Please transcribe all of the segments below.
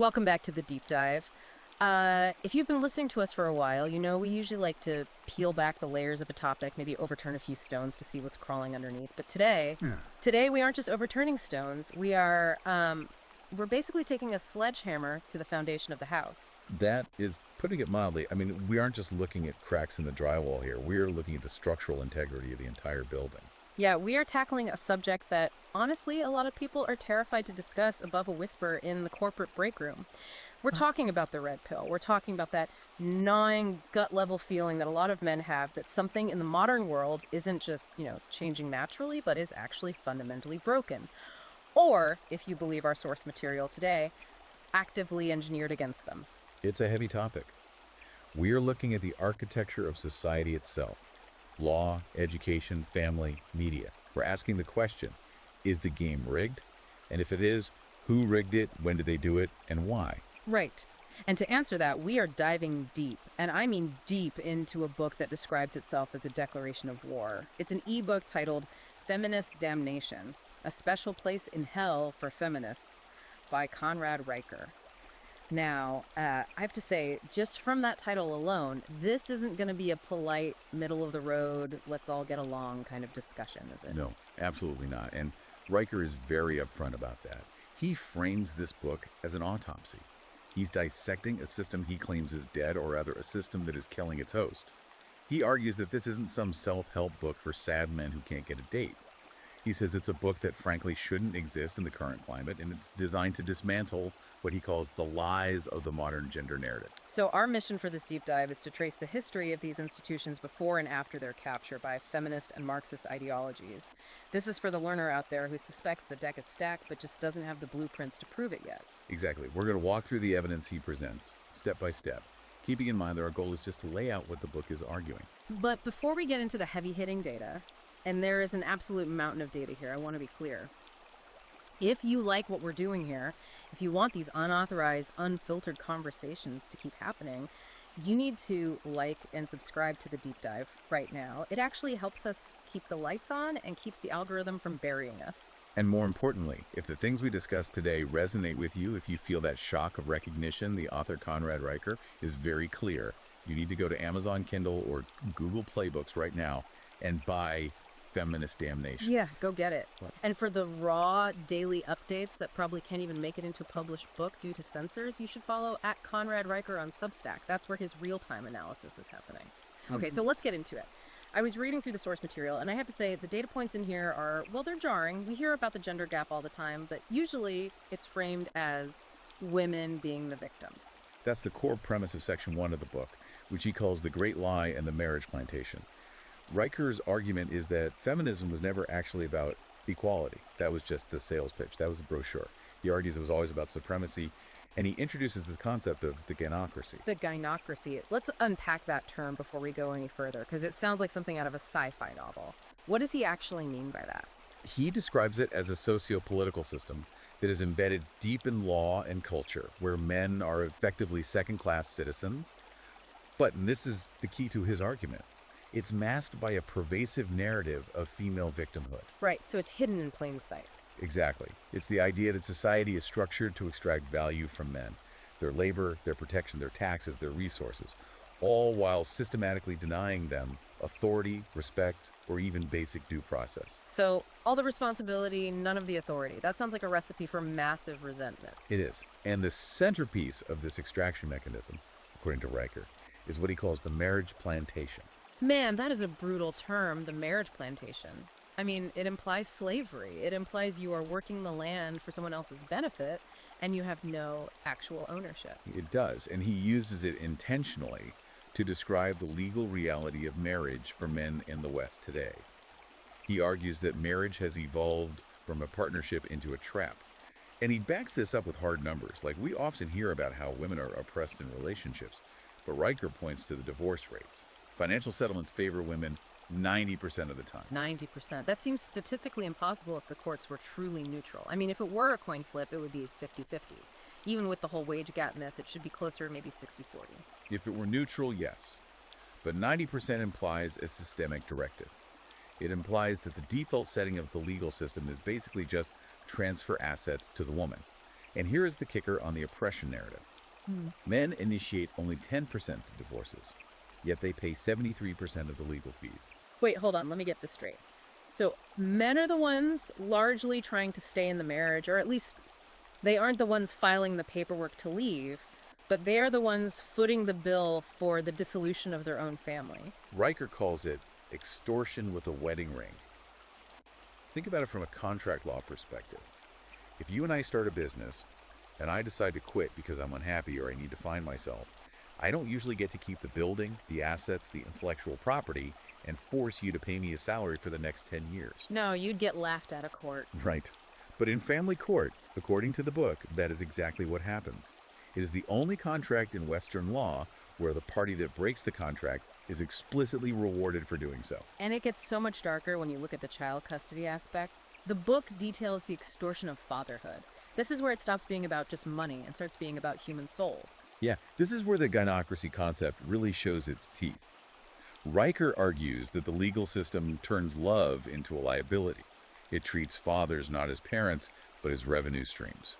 Welcome back to the deep dive. If you've been listening to us for a while, you know we usually like to peel back the layers of a topic, maybe overturn a few stones to see what's crawling underneath. But today we aren't just overturning stones. We're basically taking a sledgehammer to the foundation of the house. That is putting it mildly. I mean, we aren't just looking at cracks in the drywall here. We're looking at the structural integrity of the entire building. Yeah, we are tackling a subject that, honestly, a lot of people are terrified to discuss above a whisper in the corporate break room. We're talking about the red pill. We're talking about that gnawing gut level feeling that a lot of men have that something in the modern world isn't just, changing naturally, but is actually fundamentally broken. Or, if you believe our source material today, actively engineered against them. It's a heavy topic. We are looking at the architecture of society itself. Law, education, family, media. We're asking the question, is the game rigged? And if it is, who rigged it, when did they do it, and why? Right. And to answer that, we are diving deep, and I mean deep, into a book that describes itself as a declaration of war. It's an ebook titled Feminist Damnation, A Special Place in Hell for Feminists by Conrad Reicher. Now, I have to say, just from that title alone, this isn't going to be a polite, middle-of-the-road, let's all get along kind of discussion, is it? No, absolutely not. And Riker is very upfront about that. He frames this book as an autopsy. He's dissecting a system he claims is dead, or rather a system that is killing its host. He argues that this isn't some self-help book for sad men who can't get a date. He says it's a book that frankly shouldn't exist in the current climate, and it's designed to dismantle what he calls the lies of the modern gender narrative. So our mission for this deep dive is to trace the history of these institutions before and after their capture by feminist and Marxist ideologies. This is for the learner out there who suspects the deck is stacked but just doesn't have the blueprints to prove it yet. Exactly. We're going to walk through the evidence he presents, step by step, keeping in mind that our goal is just to lay out what the book is arguing. But before we get into the heavy-hitting data, and there is an absolute mountain of data here, I want to be clear. If you like what we're doing here, if you want these unauthorized, unfiltered conversations to keep happening, you need to like and subscribe to the deep dive right now. It actually helps us keep the lights on and keeps the algorithm from burying us. And more importantly, if the things we discussed today resonate with you, if you feel that shock of recognition, the author Conrad Reicher is very clear. You need to go to Amazon Kindle or Google Playbooks right now and buy Feminist Damnation. Yeah, go get it. And for the raw daily updates that probably can't even make it into a published book due to censors, you should follow at Conrad Reicher on Substack. That's where his real-time analysis is happening. Okay, so let's get into it. I was reading through the source material, and I have to say the data points in here are, well, they're jarring. We hear about the gender gap all the time, but usually it's framed as women being the victims. That's the core premise of Section 1 of the book, which he calls the Great Lie and the Marriage Plantation. Reicher's argument is that feminism was never actually about equality. That was just the sales pitch. That was a brochure. He argues it was always about supremacy, and he introduces the concept of the gynocracy. The gynocracy. Let's unpack that term before we go any further, because it sounds like something out of a sci-fi novel. What does he actually mean by that? He describes it as a socio-political system that is embedded deep in law and culture, where men are effectively second-class citizens. But, and this is the key to his argument, it's masked by a pervasive narrative of female victimhood. Right, so it's hidden in plain sight. Exactly. It's the idea that society is structured to extract value from men, their labor, their protection, their taxes, their resources, all while systematically denying them authority, respect, or even basic due process. So all the responsibility, none of the authority. That sounds like a recipe for massive resentment. It is. And the centerpiece of this extraction mechanism, according to Reicher, is what he calls the marriage plantation. Man, that is a brutal term, the marriage plantation. I mean, it implies slavery. It implies you are working the land for someone else's benefit, and you have no actual ownership. It does, and he uses it intentionally to describe the legal reality of marriage for men in the West today. He argues that marriage has evolved from a partnership into a trap. And he backs this up with hard numbers. Like, we often hear about how women are oppressed in relationships, but Reicher points to the divorce rates. Financial settlements favor women 90% of the time. 90%. That seems statistically impossible if the courts were truly neutral. I mean, if it were a coin flip, it would be 50-50. Even with the whole wage gap myth, it should be closer to maybe 60-40. If it were neutral, yes. But 90% implies a systemic directive. It implies that the default setting of the legal system is basically just transfer assets to the woman. And here is the kicker on the oppression narrative. Men initiate only 10% of divorces, yet they pay 73% of the legal fees. Wait, hold on. Let me get this straight. So men are the ones largely trying to stay in the marriage, or at least they aren't the ones filing the paperwork to leave, but they are the ones footing the bill for the dissolution of their own family. Riker calls it extortion with a wedding ring. Think about it from a contract law perspective. If you and I start a business, and I decide to quit because I'm unhappy or I need to find myself, I don't usually get to keep the building, the assets, the intellectual property, and force you to pay me a salary for the next 10 years. No, you'd get laughed out of court. Right. But in family court, according to the book, that is exactly what happens. It is the only contract in Western law where the party that breaks the contract is explicitly rewarded for doing so. And it gets so much darker when you look at the child custody aspect. The book details the extortion of fatherhood. This is where it stops being about just money and starts being about human souls. Yeah, this is where the gynocracy concept really shows its teeth. Riker argues that the legal system turns love into a liability. It treats fathers not as parents, but as revenue streams.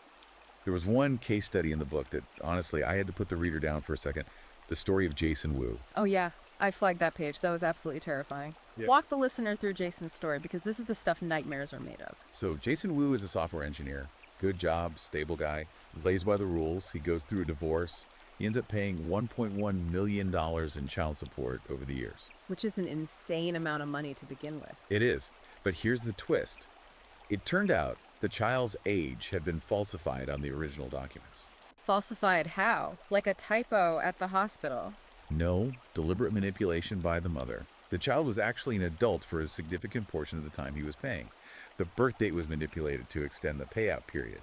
There was one case study in the book that, honestly, I had to put the reader down for a second. The story of Jason Wu. Oh yeah, I flagged that page. That was absolutely terrifying. Yeah. Walk the listener through Jason's story, because this is the stuff nightmares are made of. So Jason Wu is a software engineer. Good job, stable guy, plays by the rules. He goes through a divorce. He ends up paying $1.1 million in child support over the years. Which is an insane amount of money to begin with. It is. But here's the twist. It turned out the child's age had been falsified on the original documents. Falsified how? Like a typo at the hospital. No deliberate manipulation by the mother. The child was actually an adult for a significant portion of the time he was paying. The birth date was manipulated to extend the payout period.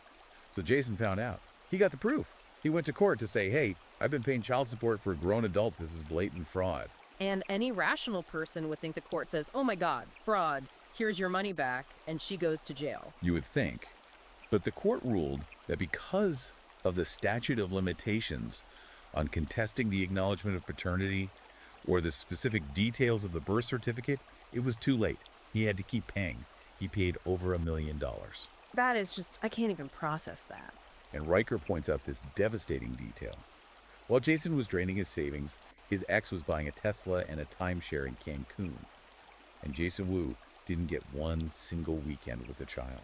So Jason found out. He got the proof. He went to court to say, hey, I've been paying child support for a grown adult. This is blatant fraud. And any rational person would think the court says, oh my God, fraud, here's your money back, and she goes to jail. You would think. But the court ruled that because of the statute of limitations on contesting the acknowledgement of paternity or the specific details of the birth certificate, it was too late. He had to keep paying. He paid over $1 million. That is just, I can't even process that. And Riker points out this devastating detail. While Jason was draining his savings, his ex was buying a Tesla and a timeshare in Cancun. And Jason Wu didn't get one single weekend with the child.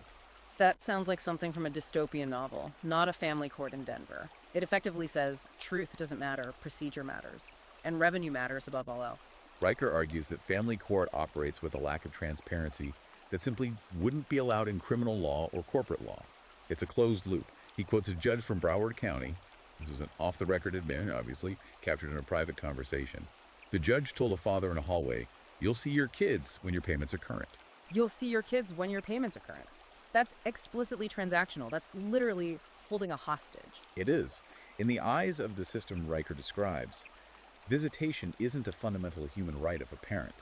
That sounds like something from a dystopian novel, not a family court in Denver. It effectively says, truth doesn't matter, procedure matters, and revenue matters above all else. Riker argues that family court operates with a lack of transparency that simply wouldn't be allowed in criminal law or corporate law. It's a closed loop. He quotes a judge from Broward County. This was an off-the-record admission, obviously, captured in a private conversation. The judge told a father in a hallway, "You'll see your kids when your payments are current." You'll see your kids when your payments are current. That's explicitly transactional. That's literally holding a hostage. It is. In the eyes of the system Riker describes, visitation isn't a fundamental human right of a parent.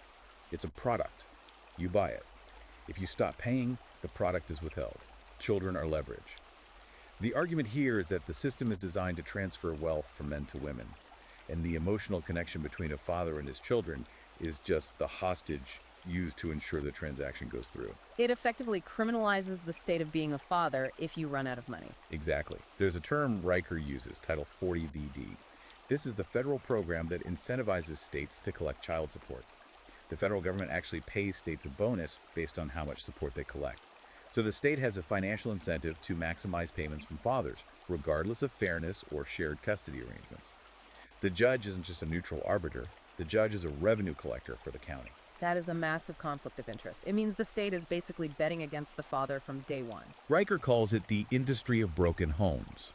It's a product. You buy it. If you stop paying, the product is withheld. Children are leverage. The argument here is that the system is designed to transfer wealth from men to women, and the emotional connection between a father and his children is just the hostage used to ensure the transaction goes through. It effectively criminalizes the state of being a father if you run out of money. Exactly. There's a term Riker uses, Title 40VD. This is the federal program that incentivizes states to collect child support. The federal government actually pays states a bonus based on how much support they collect. So the state has a financial incentive to maximize payments from fathers, regardless of fairness or shared custody arrangements. The judge isn't just a neutral arbiter. The judge is a revenue collector for the county. That is a massive conflict of interest. It means the state is basically betting against the father from day one. Riker calls it the industry of broken homes.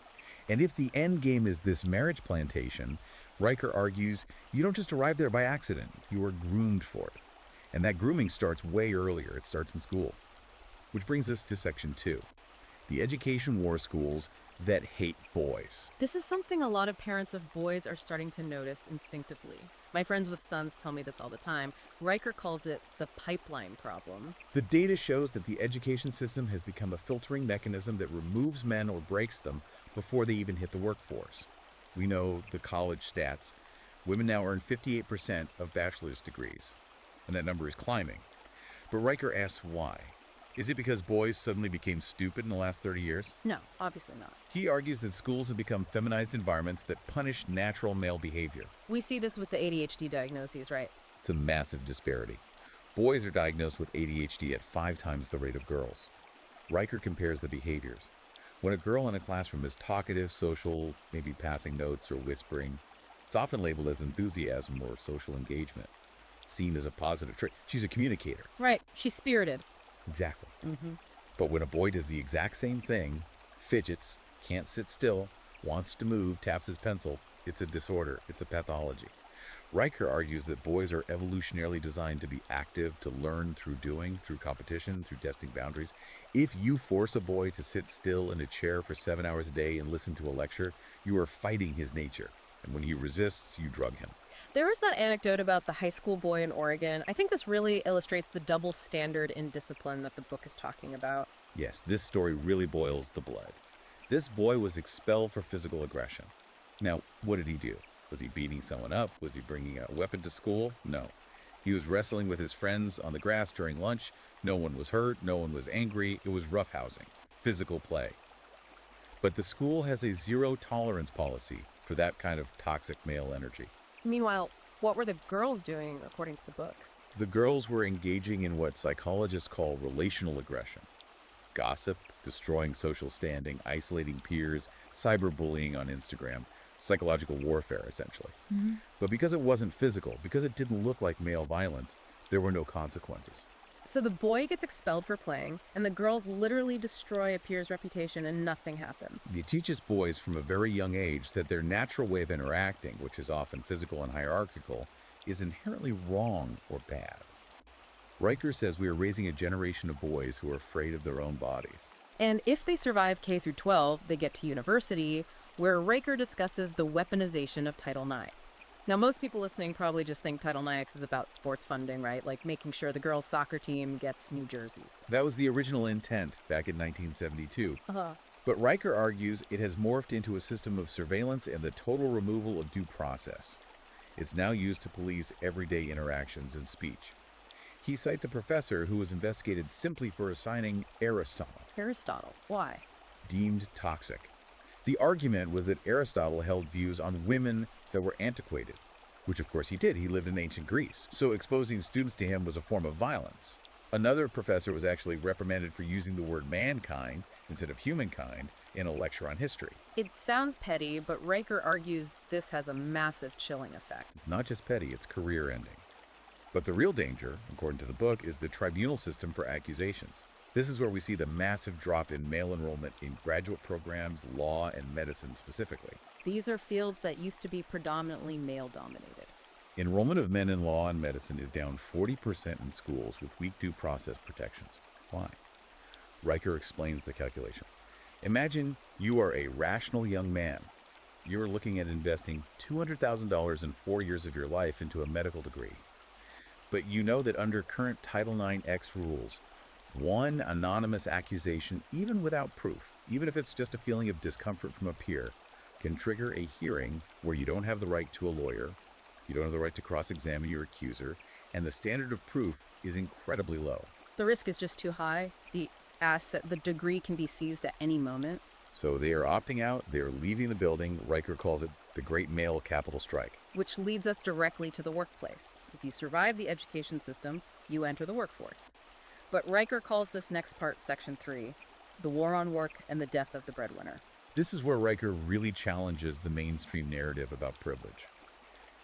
And if the end game is this marriage plantation, Riker argues you don't just arrive there by accident, you are groomed for it. And that grooming starts way earlier. It starts in school. Which brings us to Section 2, the education war schools that hate boys. This is something a lot of parents of boys are starting to notice instinctively. My friends with sons tell me this all the time. Riker calls it the pipeline problem. The data shows that the education system has become a filtering mechanism that removes men or breaks them before they even hit the workforce. We know the college stats. Women now earn 58% of bachelor's degrees, and that number is climbing. But Riker asks why. Is it because boys suddenly became stupid in the last 30 years? No, obviously not. He argues that schools have become feminized environments that punish natural male behavior. We see this with the ADHD diagnoses, right? It's a massive disparity. Boys are diagnosed with ADHD at 5 times the rate of girls. Riker compares the behaviors. When a girl in a classroom is talkative, social, maybe passing notes or whispering, it's often labeled as enthusiasm or social engagement, seen as a positive trait. She's a communicator. Right, she's spirited. Exactly. But when a boy does the exact same thing, fidgets, can't sit still, wants to move, taps his pencil, it's a disorder, it's a pathology. Riker argues that boys are evolutionarily designed to be active, to learn through doing, through competition, through testing boundaries. If you force a boy to sit still in a chair for 7 hours a day and listen to a lecture, you are fighting his nature. And when he resists, you drug him. There was that anecdote about the high school boy in Oregon. I think this really illustrates the double standard in discipline that the book is talking about. Yes, this story really boils the blood. This boy was expelled for physical aggression. Now, what did he do? Was he beating someone up? Was he bringing a weapon to school? No. He was wrestling with his friends on the grass during lunch. No one was hurt. No one was angry. It was roughhousing, physical play. But the school has a zero tolerance policy for that kind of toxic male energy. Meanwhile, what were the girls doing, according to the book? The girls were engaging in what psychologists call relational aggression. Gossip, destroying social standing, isolating peers, cyberbullying on Instagram, psychological warfare, essentially. But because it wasn't physical, because it didn't look like male violence, there were no consequences. So the boy gets expelled for playing, and the girls literally destroy a peer's reputation, and nothing happens. It teaches boys from a very young age that their natural way of interacting, which is often physical and hierarchical, is inherently wrong or bad. Riker says we are raising a generation of boys who are afraid of their own bodies. And if they survive K through 12, they get to university, where Riker discusses the weaponization of Title IX. Now, most people listening probably just think Title IX is about sports funding, right? Like making sure the girls' soccer team gets new jerseys. That was the original intent back in 1972. Uh-huh. But Riker argues it has morphed into a system of surveillance and the total removal of due process. It's now used to police everyday interactions and speech. He cites a professor who was investigated simply for assigning Aristotle, Why? deemed toxic. The argument was that Aristotle held views on women that were antiquated, which of course he did. He lived in ancient Greece, so exposing students to him was a form of violence. Another professor was actually reprimanded for using the word mankind instead of humankind in a lecture on history. It sounds petty, but Riker argues this has a massive chilling effect. It's not just petty, it's career-ending. But the real danger, according to the book, is the tribunal system for accusations. This is where we see the massive drop in male enrollment in graduate programs, law, and medicine specifically. These are fields that used to be predominantly male-dominated. Enrollment of men in law and medicine is down 40% in schools with weak due process protections. Why? Riker explains the calculation. Imagine you are a rational young man. You are looking at investing $200,000 in 4 years of your life into a medical degree. But you know that under current Title IX rules, one anonymous accusation, even without proof, even if it's just a feeling of discomfort from a peer, can trigger a hearing where you don't have the right to a lawyer, you don't have the right to cross-examine your accuser, and the standard of proof is incredibly low. The risk is just too high. The degree can be seized at any moment. So they are opting out, they are leaving the building. Riker calls it the Great Male Capital Strike. Which leads us directly to the workplace. If you survive the education system, you enter the workforce. But Riker calls this next part Section 3, the war on work and the death of the breadwinner. This is where Riker really challenges the mainstream narrative about privilege.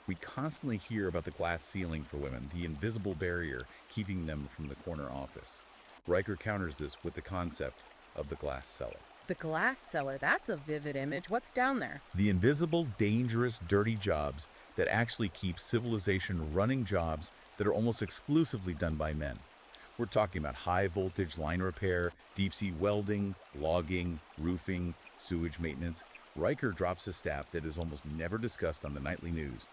We constantly hear about the glass ceiling for women, the invisible barrier keeping them from the corner office. Riker counters this with the concept of the glass cellar. The glass cellar, that's a vivid image. What's down there? The invisible, dangerous, dirty jobs that actually keep civilization running, jobs that are almost exclusively done by men. We're talking about high voltage line repair, deep sea welding, logging, roofing, sewage maintenance. Riker drops a stat that is almost never discussed on the nightly news.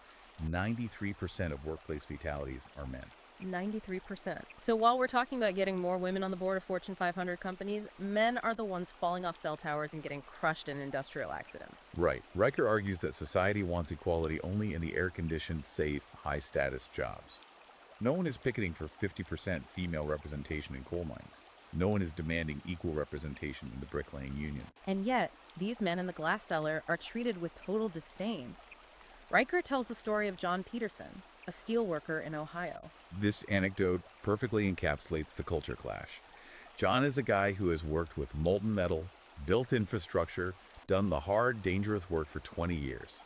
93% of workplace fatalities are men. 93%. So while we're talking about getting more women on the board of Fortune 500 companies, men are the ones falling off cell towers and getting crushed in industrial accidents. Right. Riker argues that society wants equality only in the air-conditioned, safe, high-status jobs. No one is picketing for 50% female representation in coal mines. No one is demanding equal representation in the bricklaying union. And yet, these men in the glass cellar are treated with total disdain. Riker tells the story of John Peterson, a steelworker in Ohio. This anecdote perfectly encapsulates the culture clash. John is a guy who has worked with molten metal, built infrastructure, done the hard, dangerous work for 20 years.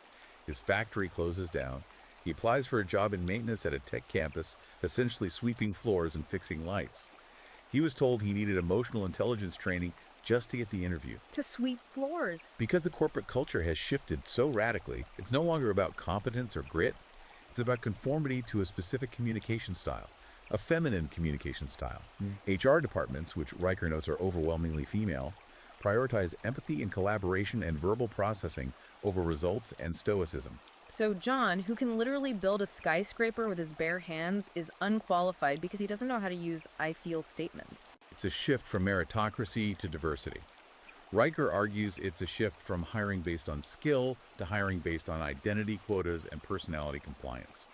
His factory closes down. He applies for a job in maintenance at a tech campus, essentially sweeping floors and fixing lights. He was told he needed emotional intelligence training just to get the interview. To sweep floors. Because the corporate culture has shifted so radically, it's no longer about competence or grit. It's about conformity to a specific communication style, a feminine communication style. HR departments, which Riker notes are overwhelmingly female, prioritize empathy and collaboration and verbal processing over results and stoicism. So John, who can literally build a skyscraper with his bare hands, is unqualified because he doesn't know how to use I feel statements. It's a shift from meritocracy to diversity. Riker argues it's a shift from hiring based on skill to hiring based on identity quotas and personality compliance.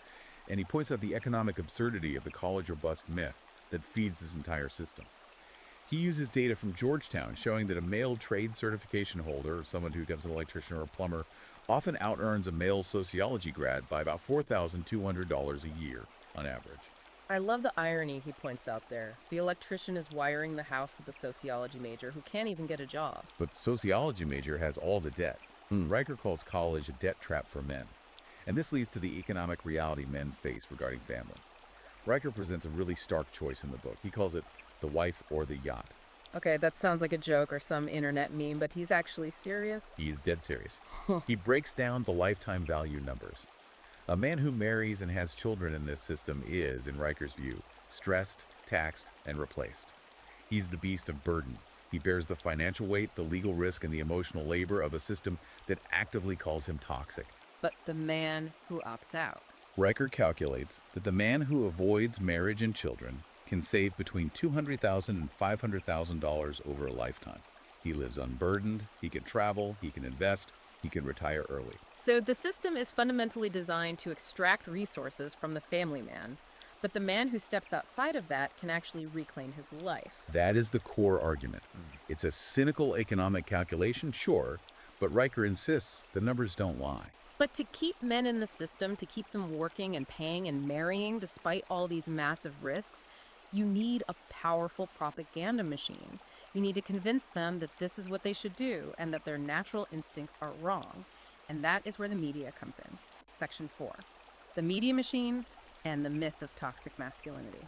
And he points out the economic absurdity of the college or bust myth that feeds this entire system. He uses data from Georgetown showing that a male trade certification holder, or someone who becomes an electrician or a plumber, often out-earns a male sociology grad by about $4,200 a year on average. I love the irony he points out there. The electrician is wiring the house of the sociology major who can't even get a job. But the sociology major has all the debt. Riker calls college a debt trap for men. And this leads to the economic reality men face regarding family. Riker presents a really stark choice in the book. He calls it the wife or the yacht. Okay, that sounds like a joke or some internet meme, but he's actually serious. He is dead serious. He breaks down the lifetime value numbers. A man who marries and has children in this system is, in Riker's view, stressed, taxed, and replaced. He's the beast of burden. He bears the financial weight, the legal risk, and the emotional labor of a system that actively calls him toxic. But the man who opts out. Riker calculates that the man who avoids marriage and children can save between $200,000 and $500,000 over a lifetime. He lives unburdened, he can travel, he can invest, he can retire early. So the system is fundamentally designed to extract resources from the family man, but the man who steps outside of that can actually reclaim his life. That is the core argument. It's a cynical economic calculation, sure, but Riker insists the numbers don't lie. But to keep men in the system, to keep them working and paying and marrying despite all these massive risks, you need a powerful propaganda machine. You need to convince them that this is what they should do and that their natural instincts are wrong. And that is where the media comes in. Section 4. The media machine and the myth of toxic masculinity.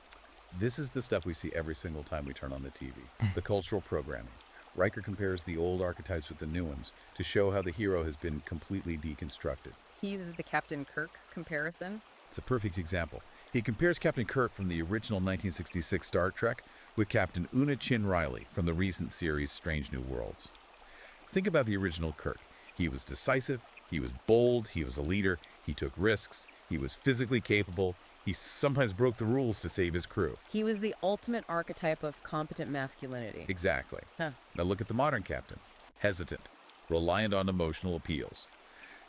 This is the stuff we see every single time we turn on the TV. The cultural programming. Riker compares the old archetypes with the new ones to show how the hero has been completely deconstructed. He uses the Captain Kirk comparison. It's a perfect example. He compares Captain Kirk from the original 1966 Star Trek with Captain Una Chin Riley from the recent series Strange New Worlds. Think about the original Kirk. He was decisive, he was bold, he was a leader, he took risks, he was physically capable, he sometimes broke the rules to save his crew. He was the ultimate archetype of competent masculinity. Exactly. Huh. Now look at the modern captain. Hesitant, reliant on emotional appeals,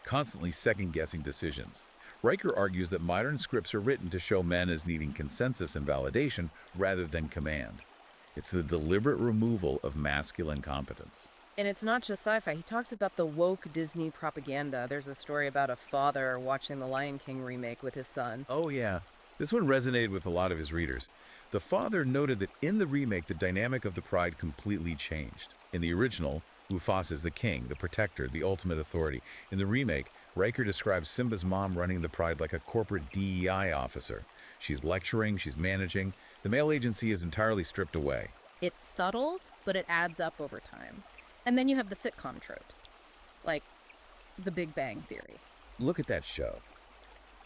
constantly second-guessing decisions. Riker argues that modern scripts are written to show men as needing consensus and validation rather than command. It's the deliberate removal of masculine competence. And it's not just sci-fi. He talks about the woke Disney propaganda. There's a story about a father watching the Lion King remake with his son. Oh yeah, this one resonated with a lot of his readers. The father noted that in the remake, the dynamic of the pride completely changed. In the original, Mufasa is the king, the protector, the ultimate authority. In the remake, Riker describes Simba's mom running the pride like a corporate DEI officer. She's lecturing, she's managing. The male agency is entirely stripped away. It's subtle, but it adds up over time. And then you have the sitcom tropes, like The Big Bang Theory. Look at that show.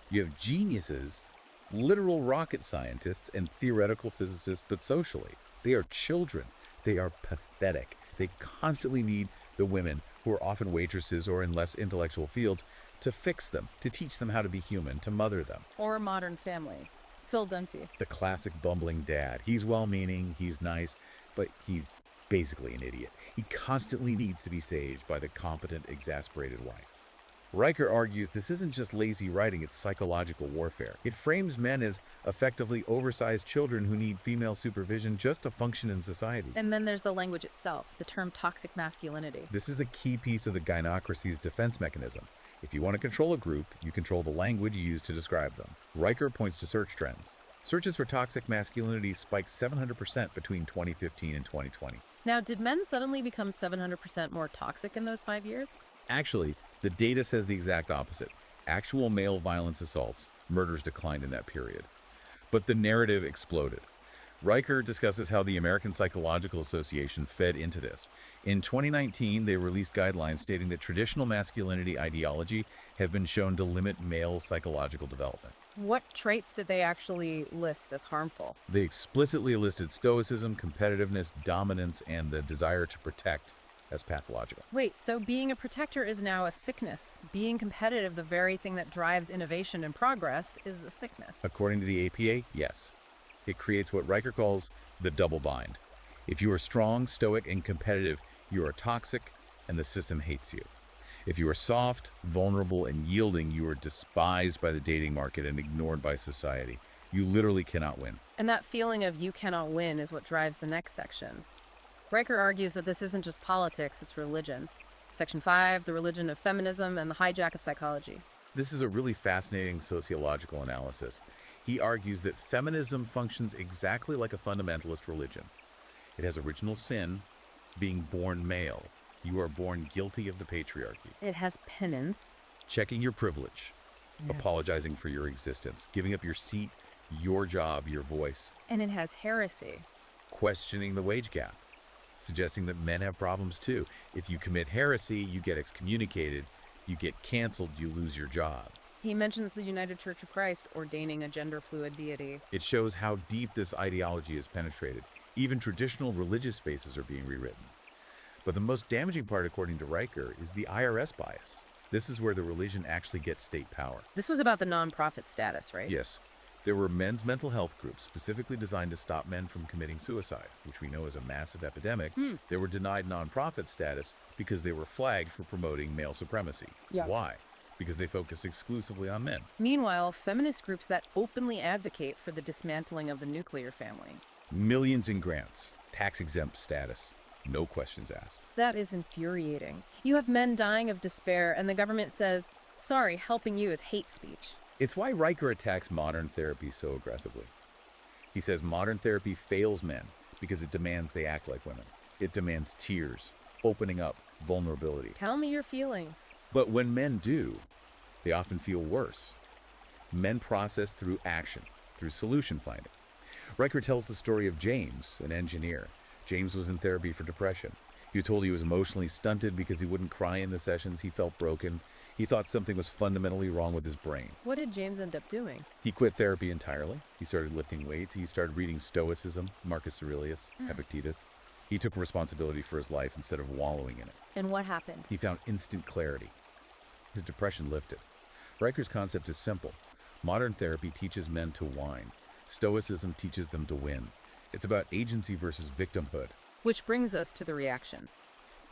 You have geniuses, literal rocket scientists, and theoretical physicists, but socially. They are children. They are pathetic. They constantly need the women, who are often waitresses or in less intellectual fields, to fix them, to teach them how to be human, to mother them. Or Modern Family. Phil Dunphy. The classic bumbling dad. He's well-meaning, he's nice, but he's basically an idiot. He constantly needs to be saved by the competent, exasperated wife. Riker argues this isn't just lazy writing, it's psychological warfare. It frames men as effectively oversized children who need female supervision just to function in society. And then there's the language itself, the term toxic masculinity. This is a key piece of the gynocracy's defense mechanism. If you want to control a group, you control the language you use to describe them. Riker points to search trends. Searches for toxic masculinity spiked 700% between 2015 and 2020. Now, did men suddenly become 700% more toxic in those 5 years? Actually, the data says the exact opposite. Actual male violence assaults, murders declined in that period. But the narrative exploded. Riker discusses how the American Psychological Association fed into this. In 2019, they released guidelines stating that traditional masculinity ideology have been shown to limit male psychological development. What traits did they actually list as harmful? They explicitly listed stoicism, competitiveness, dominance, and the desire to protect as pathological. Wait, so being a protector is now a sickness. Being competitive, the very thing that drives innovation and progress, is a sickness. According to the APA, yes. It creates what Riker calls the double bind. If you are strong, stoic, and competitive, you are toxic, and the system hates you. If you are soft, vulnerable, and yielding, you are despised by the dating market and ignored by society. You literally cannot win. And that feeling of you cannot win is what drives the next section. Riker argues that this isn't just politics, it's religion. Section 5, the religion of feminism and the hijack of psychology. This is a really fascinating sociological analysis. He argues that feminism functions exactly like a fundamentalist religion. It has original sin, being born male. You are born guilty of the patriarchy. It has penance. Checking your privilege, apologizing for your existence, giving up your seat, your job, your voice. And it has heresy. Questioning the wage gap, suggesting that men have problems too. If you commit heresy, you get excommunicated, you get canceled, you lose your job. He mentions the United Church of Christ ordaining a gender-fluid deity. It shows how deep this ideology has penetrated. Even traditional religious spaces are being rewritten. But the most damaging part, according to Riker, is the IRS bias. This is where the religion actually gets state power. This was about the nonprofit status, right? Yes. There were men's mental health groups specifically designed to stop men from committing suicide, which we know is a massive epidemic. They were denied nonprofit status because they were flagged for promoting male supremacy. Yeah. Why? Because they focused exclusively on men. Meanwhile, feminist groups that openly advocate for the dismantling of the nuclear family. Millions in grants, tax-exempt status, no questions asked. That is infuriating. You have men dying of despair, and the government says, sorry, helping you is hate speech. It's why Riker attacks modern therapy so aggressively. He says modern therapy fails men because it demands they act like women. It demands tears, opening up, vulnerability. Tell me your feelings. But when men do, they often feel worse. Men process through action, through solution finding. Riker tells the story of James, an engineer. James was in therapy for depression. He was told he was emotionally stunted because he wouldn't cry in the sessions. He felt broken. He thought something was fundamentally wrong with his brain. What did James end up doing? He quit therapy entirely. He started lifting weights. He started reading Stoicism, Marcus Aurelius, Epictetus. He took responsibility for his life instead of wallowing in it. And what happened? He found instant clarity. His depression lifted. Riker's concept is simple. Modern therapy teaches men to whine. Stoicism teaches them to win. It's about agency versus victimhood. Which brings us to the reaction.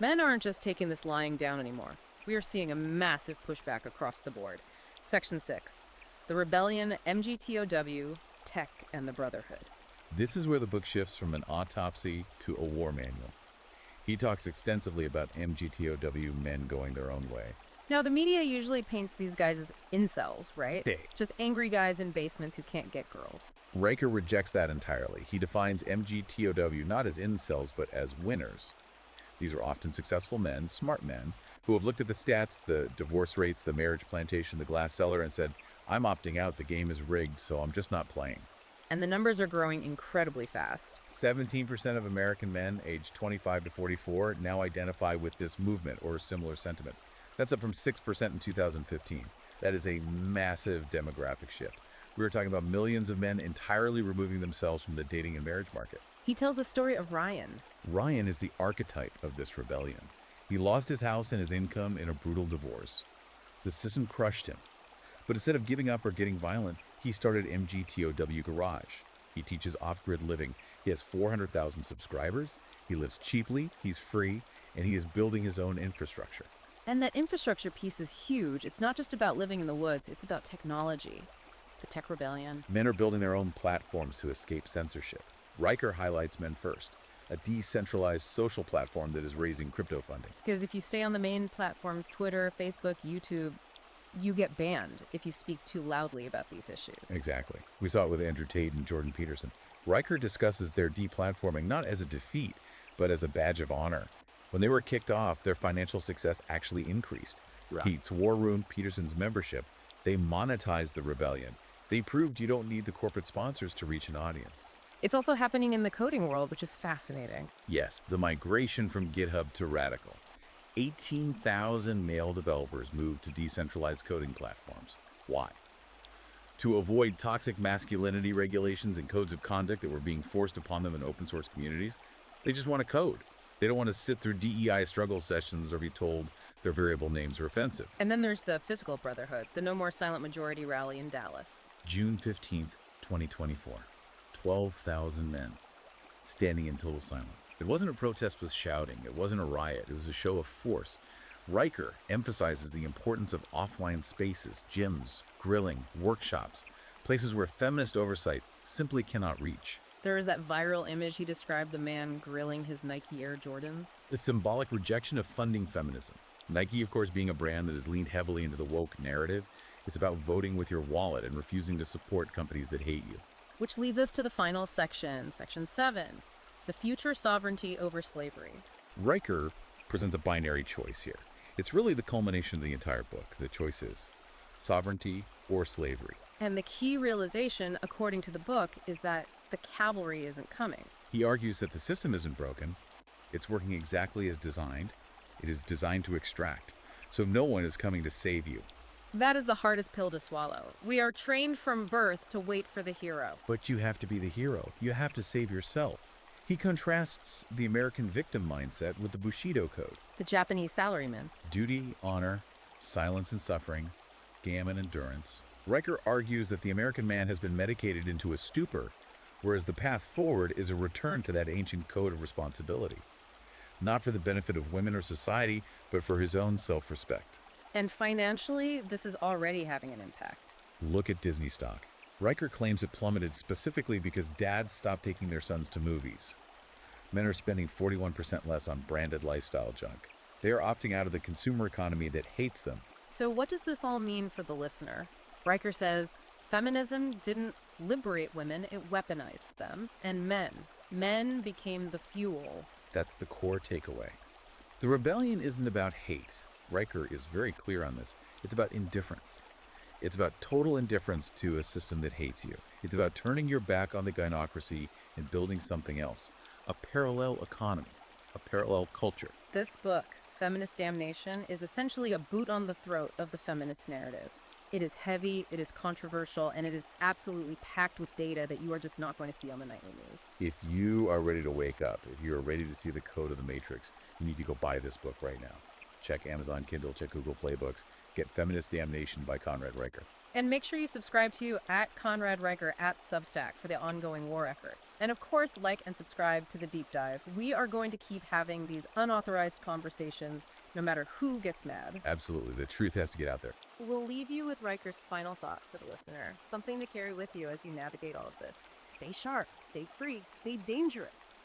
Men aren't just taking this lying down anymore. We are seeing a massive pushback across the board. Section 6. The Rebellion, MGTOW, Tech, and the Brotherhood. This is where the book shifts from an autopsy to a war manual. He talks extensively about MGTOW men going their own way. Now, the media usually paints these guys as incels, right? They. Just angry guys in basements who can't get girls. Riker rejects that entirely. He defines MGTOW not as incels, but as winners. These are often successful men, smart men, who have looked at the stats, the divorce rates, the marriage plantation, the glass cellar, and said, I'm opting out, the game is rigged, so I'm just not playing. And the numbers are growing incredibly fast. 17% of American men aged 25 to 44 now identify with this movement or similar sentiments. That's up from 6% in 2015. That is a massive demographic shift. We are talking about millions of men entirely removing themselves from the dating and marriage market. He tells a story of Ryan. Ryan is the archetype of this rebellion. He lost his house and his income in a brutal divorce. The system crushed him. But instead of giving up or getting violent, he started MGTOW Garage. He teaches off-grid living. He has 400,000 subscribers. He lives cheaply, he's free, and he is building his own infrastructure. And that infrastructure piece is huge. It's not just about living in the woods, it's about technology. The tech rebellion. Men are building their own platforms to escape censorship. Riker highlights Men First, a decentralized social platform that is raising crypto funding. Because if you stay on the main platforms, Twitter, Facebook, YouTube, you get banned if you speak too loudly about these issues. Exactly. We saw it with Andrew Tate and Jordan Peterson. Riker discusses their deplatforming not as a defeat, but as a badge of honor. When they were kicked off, their financial success actually increased. Right. Pete's War Room, Peterson's membership, they monetized the rebellion. They proved you don't need the corporate sponsors to reach an audience. It's also happening in the coding world, which is fascinating. Yes, the migration from GitHub to Radical. 18,000 male developers moved to decentralized coding platforms. Why? To avoid toxic masculinity regulations and codes of conduct that were being forced upon them in open source communities. They just want to code. They don't want to sit through DEI struggle sessions or be told their variable names are offensive. And then there's the physical brotherhood, the No More Silent Majority rally in Dallas. June 15th, 2024. 12,000 men standing in total silence. It wasn't a protest with shouting. It wasn't a riot. It was a show of force. Riker emphasizes the importance of offline spaces, gyms, grilling, workshops, places where feminist oversight simply cannot reach. There was that viral image he described the man grilling his Nike Air Jordans. The symbolic rejection of funding feminism. Nike, of course, being a brand that has leaned heavily into the woke narrative, it's about voting with your wallet and refusing to support companies that hate you. Which leads us to the final section, Section 7, the future sovereignty over slavery. Riker presents a binary choice here. It's really the culmination of the entire book. The choice is sovereignty or slavery. And the key realization, according to the book, is that the cavalry isn't coming. He argues that the system isn't broken. It's working exactly as designed. It is designed to extract. So no one is coming to save you. That is the hardest pill to swallow. We are trained from birth to wait for the hero. But you have to be the hero. You have to save yourself. He contrasts the American victim mindset with the Bushido Code. The Japanese salaryman. Duty, honor, silence and suffering, gammon endurance. Riker argues that the American man has been medicated into a stupor, whereas the path forward is a return to that ancient code of responsibility. Not for the benefit of women or society, but for his own self-respect. And financially, this is already having an impact. Look at Disney stock. Riker claims it plummeted specifically because dads stopped taking their sons to movies. Men are spending 41% less on branded lifestyle junk. They are opting out of the consumer economy that hates them. So what does this all mean for the listener? Riker says, feminism didn't liberate women, it weaponized them. And men became the fuel. That's the core takeaway. The rebellion isn't about hate. Riker is very clear on this. It's about indifference. It's about total indifference to a system that hates you. It's about turning your back on the gynocracy and building something else. A parallel economy, a parallel culture. This book, Feminist Damnation, is essentially a boot on the throat of the feminist narrative. It is heavy, it is controversial, and it is absolutely packed with data that you are just not going to see on the nightly news. If you are ready to wake up, if you're ready to see the code of the Matrix, you need to go buy this book right now. Check Amazon Kindle, check Google Play Books, get Feminist Damnation by Conrad Riker. And make sure you subscribe to @Conrad Riker @Substack for the ongoing war effort. And of course, like and subscribe to The Deep Dive. We are going to keep having these unauthorized conversations no matter who gets mad. Absolutely. The truth has to get out there. We'll leave you with Riker's final thought for the listener, something to carry with you as you navigate all of this. Stay sharp, stay free, stay dangerous.